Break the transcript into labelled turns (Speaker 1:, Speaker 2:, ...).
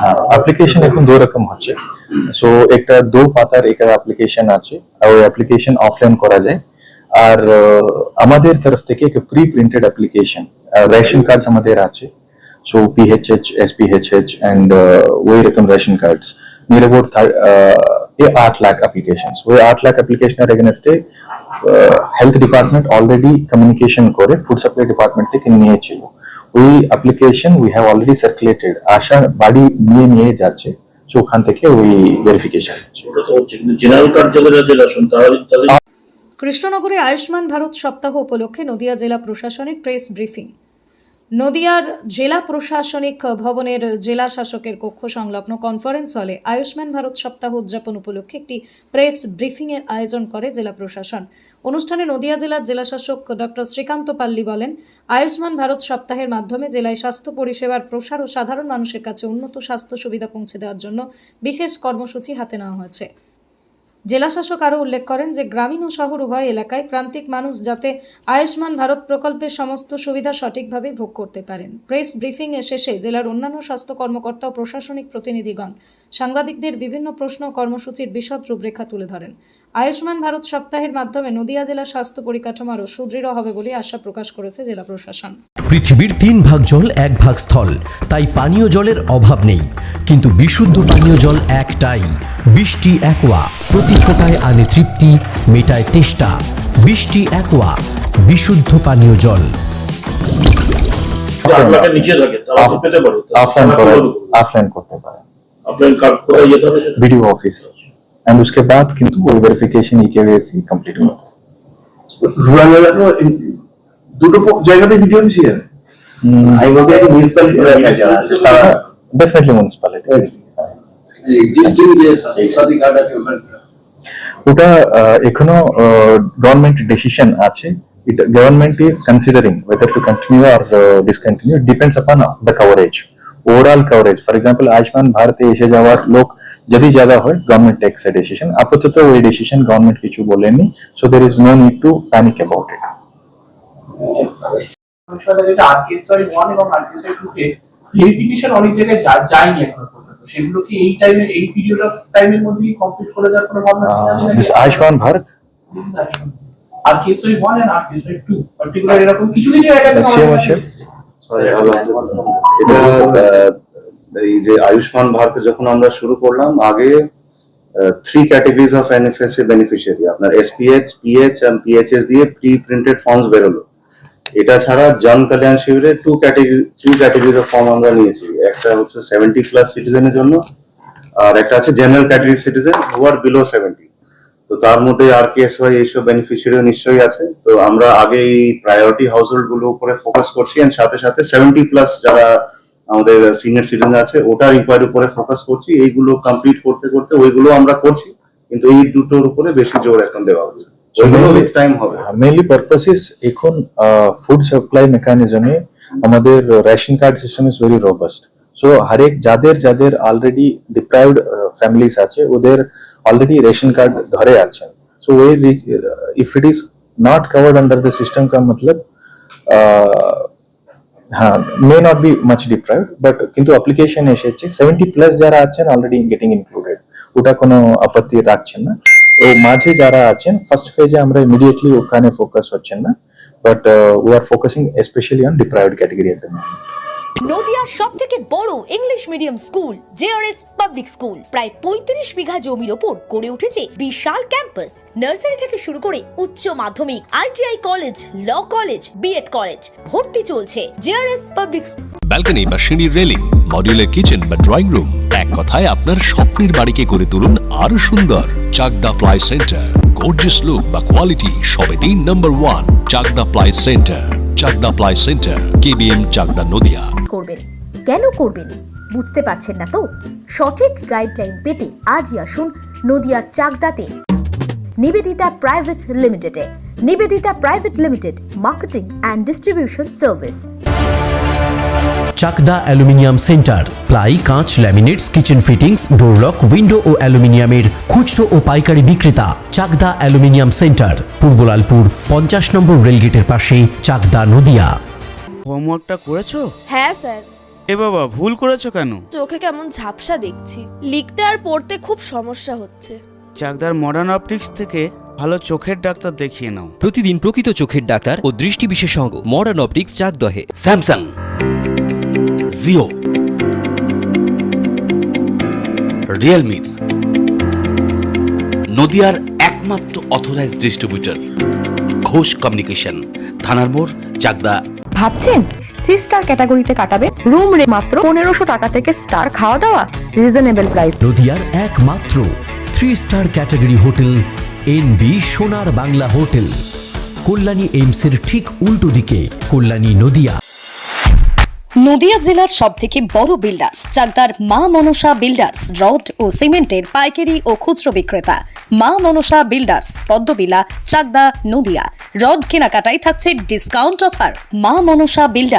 Speaker 1: हाँ एप्लीकेशन এখন দো রকম হচ্ছে সো একটা দো পাতার একটা অ্যাপ্লিকেশন আছে আর ওই অ্যাপ্লিকেশন অফলাইন করা যায় আর আমাদের তরফ থেকে একটা pre printed application ration cards আমাদের আছে সো পিএইচএইচ এসপিএইচএইচ এন্ড ওই রকম রেশন কার্ডস मेरे वो ये 8 लाख एप्लीकेशंस वो 8 lakh application against health department already communication করে ফুড সাপ্লাই ডিপার্টমেন্ট থেকে নিয়েছিল ওই application we have already circulated ASHA বাড়ি নিয়ে যাচ্ছে সো ওখান থেকে ওই ভেরিফিকেশন
Speaker 2: ওটা তো হচ্ছে কিন্তু জেনারেল কার্ড যাদের রেশন তাদের
Speaker 3: কৃষ্ণনগরে আয়ুষ্মান ভারত সপ্তাহ উপলক্ষে নদিয়া জেলা প্রশাসনের প্রেস ব্রিফিং। নদিয়ার জেলা প্রশাসনিক ভবনের জেলা শাসকের কক্ষ সংলগ্ন কনফারেন্স হলে আয়ুষ্মান ভারত সপ্তাহ উদযাপন উপলক্ষে একটি প্রেস ব্রিফিং এর আয়োজন করে জেলা প্রশাসন। অনুষ্ঠানে নদিয়া জেলার জেলাশাসক ডক্টর শ্রীকান্ত পাল্লি বলেন, আয়ুষ্মান ভারত সপ্তাহের মাধ্যমে জেলায় স্বাস্থ্য পরিষেবার প্রসার ও সাধারণ মানুষের কাছে উন্নত স্বাস্থ্য সুবিধা পৌঁছে দেওয়ার জন্য বিশেষ কর্মসূচি হাতে নেওয়া হয়েছে। জেলাশাসক আরও উল্লেখ করেন যে গ্রামীণ ও শহর উভয় এলাকায় প্রান্তিক মানুষ যাতে আয়ুষ্মান ভারত প্রকল্পের সমস্ত সুবিধা সঠিকভাবে ভোগ করতে পারেন। প্রেস ব্রিফিং এ শেষে জেলার অন্যান্য স্বাস্থ্য কর্মকর্তা ও প্রশাসনিক প্রতিনিধিগণ সাংবাদিকদের বিভিন্ন প্রশ্ন ও কর্মসূচির বিশদ রূপরেখা তুলে ধরেন। আয়ুষ্মান ভারত সপ্তাহের মাধ্যমে নদিয়া জেলার স্বাস্থ্য পরিকাঠামো আরও সুদৃঢ় হবে বলে আশা প্রকাশ করেছে জেলা প্রশাসন।
Speaker 4: পৃথিবীর 3 ভাগ জল 1 ভাগ স্থল, তাই পানীয় জলের অভাব নেই, কিন্তু বিশুদ্ধ পানীয় জল একটাই, বৃষ্টি অ্যাকোয়া। প্রতি ফোঁটায় আনে তৃপ্তি, মেটায় তেষ্টা। বৃষ্টি অ্যাকোয়া, বিশুদ্ধ পানীয় জল।
Speaker 2: নিচে থাকে তারা তো পেতে পারে
Speaker 1: ऑफलाइन করতে পারে
Speaker 2: অফলাইন কার্ড কোথায় যেতে হবে
Speaker 1: वीडियो ऑफिस एंड उसके बाद किंतु वो वेरिफिकेशन ईकेवाईसी कंप्लीट होता है।
Speaker 5: রুরাল এলাকা দুটো জায়গাতে ভিডিও অফিস আছে আমি বলতে চাই মিউনিসিপ্যালিটি
Speaker 1: डेफिनेटली म्युनिसिपैलिटी
Speaker 5: ডিস্ট্রিক্ট যে সাথী কার্ড আছে
Speaker 1: ওটা এখনো গভর্নমেন্ট ডিসিশন আছে government is considering whether to continue or discontinue. It depends upon the coverage, overall coverage. For example, Ayushman Bharat এসে যাওয়ার লোক যদি ज्यादा হয় গভর্নমেন্ট টেক্স এ ডিসিশন আপাতত ওই ডিসিশন গভর্নমেন্ট কিছু বলেনি, so there is no need to panic about it.
Speaker 6: যেটা আরকেএসওয়াই 1 এবং আরকেএসওয়াই 2 তে ভেরিফিকেশন অনেক জায়গায় যায়নি এখনো পর্যন্ত, সেগুলো কি এই টাইমে এই পিরিয়ড অফ টাইমের মধ্যেই কমপ্লিট করে দেওয়ার কোনো ভাবনা আছে?
Speaker 1: This Ayushman Bharat
Speaker 6: RKSY 1 and RKSY 2 particular এরকম কিছু কিছু জায়গায়
Speaker 5: এটা এই যে আয়ুষ্মান ভারত যখন আমরা শুরু করলাম আগে 3 ক্যাটাগরিজ অফ এনএফএসএ বেনিফিশিয়ারি, আপনার এসপিএইচ, পিএইচ এন্ড পিএইচএস দিয়ে প্রি প্রিন্টেড ফর্মস বেরোলো। এটা ছাড়া জন কল্যাণ শিবিরে 2 ক্যাটাগরিজ অফ ফর্ম আমরা নিয়েছি, একটা হচ্ছে 70+ সিটিজেনের জন্য আর একটা আছে জেনারেল ক্যাটাগরি সিটিজেন হু আর বিলো 70। তো তার মধ্যে আরকেএসওয়াই এইসব বেনিফিশিয়ারি নিশ্চয়ই আছে। তো আমরা আগে এই প্রায়োরিটি হাউসহোল্ড গুলোর উপরে ফোকাস করছি এন্ড সাথে সাথে 70+ যারা আমাদের সিনিয়র সিটিজেন আছে ওটার ইনকোয়ারির উপরে ফোকাস করছি। এইগুলো কমপ্লিট করতে করতে ওইগুলো আমরা করছি, কিন্তু এই দুটোর উপরে বেশি জোর এখন দেওয়া হচ্ছে। ওইগুলো উইথ টাইম হবে।
Speaker 1: মেইনলি পারপাস ইজ এখন ফুড সাপ্লাই মেকানিজমে আমাদের ration card system is very robust. So হরেক যাদের অলরেডি ডিপ্রাইভড ফ্যামিলিজ আছে ওদের অলরেডি রেশন কার্ড ধরে আছেন। সো ওই if it is not covered under the system का मतलब হ্যাঁ may not be much deprived, but কিন্তু অ্যাপ্লিকেশন এসেছে 70+ যারা আছেন অলরেডি গেটিং ইনক্লুডেড, ওটা কোনো আপত্তি রাখছেন না। ও মাঝে যারা আছেন ফার্স্ট ফেজে আমরা ইমিডিয়েটলি ওখানে ফোকাস হচ্ছেন না, but we are focusing specially on deprived category at the moment.
Speaker 7: নদিয়ার সবথেকে বড় English medium school JRS public school প্রায় 35 বিঘা জমির ওপর গড়ে উঠেছে বিশাল ক্যাম্পাস। নার্সারি থেকে শুরু করে উচ্চ মাধ্যমিক, ITI college, law college, B Ed college ভর্তি চলছে জেআরএস পাবলিক।
Speaker 8: ব্যালকনি বা সিঁড়ির রেলিং, মডিউলার কিচেন বা ড্রয়িং রুম, এক কথায় আপনার স্বপ্নের বাড়িকে করে তুলুন আরো সুন্দর। Chakdah ply centre, gorgeous look বা কোয়ালিটি সবে 3 number 1 Chakdah ply centre. Chakdah ply centre, KBM Chakdah Nadia.
Speaker 9: করবেন কেন করবেন বুঝতে পারছেন না তো? সঠিক গাইডলাইন পেতে আজই আসুন নদিয়ার চাকদাতে নিবেদিতা প্রাইভেট লিমিটেডে। Nivedita private limited, marketing and distribution service.
Speaker 4: Chakdah aluminium centre, ply, কাঁচ, laminates, kitchen fittings, door lock, window ও অ্যালুমিনিয়ামের খুচরো ও পাইকারি বিক্রেতা। Chakdah aluminium centre, Purbalalpur 50 number রেলগেটের পাশে, চাকদা নদিয়া।
Speaker 10: হোমওয়ার্কটা করেছো?
Speaker 7: হ্যাঁ স্যার।
Speaker 10: এ বাবা, ভুল করেছো কেন?
Speaker 11: চোখে কেমন ঝাপসা দেখছি, লিখতে আর পড়তে খুব সমস্যা হচ্ছে।
Speaker 10: চাকদার মডার্ন অপটিক্স থেকে ভালো চোখের ডাক্তার দেখিয়ে নাও।
Speaker 4: প্রতিদিন প্রকৃত চোখের ডাক্তার ও দৃষ্টি বিশেষজ্ঞ মডার্ন অপটিক্স চাকদহে।
Speaker 12: স্যামসাং, জিও, রিয়েলমি, নদিয়ার একমাত্র অথরাইজড ডিস্ট্রিবিউটর ঘোষ কমিউনিকেশন, থানার মোড়, চাকদা।
Speaker 9: ভাবছেন 3 স্টার ক্যাটাগরিতে কাটাবে? রুম রে মাত্র 1500 টাকা থেকে স্টার, খাওয়া দাওয়া রিজনেবল প্রাইস।
Speaker 4: নদিয়ার একমাত্র 3 স্টার ক্যাটাগরি হোটেল এনবি সোনার বাংলা হোটেল, কল্যাণী এইমসের ঠিক উল্টো দিকে, কল্যাণী নদিয়া।
Speaker 3: নদিয়া জেলার সবথেকে বড় বিল্ডার্স চাকদার মা মনসা বিল্ডার্স, রড ও সিমেন্টের পাইকারি ও খুচরো বিক্রেতা। মা মনসা বিল্ডার্স, পদ্মবিলা, চাকদা, নদিয়া। রড কেনাকাটায় থাকছে ডিসকাউন্ট অফার। মা মনসা বিল্ডার্স।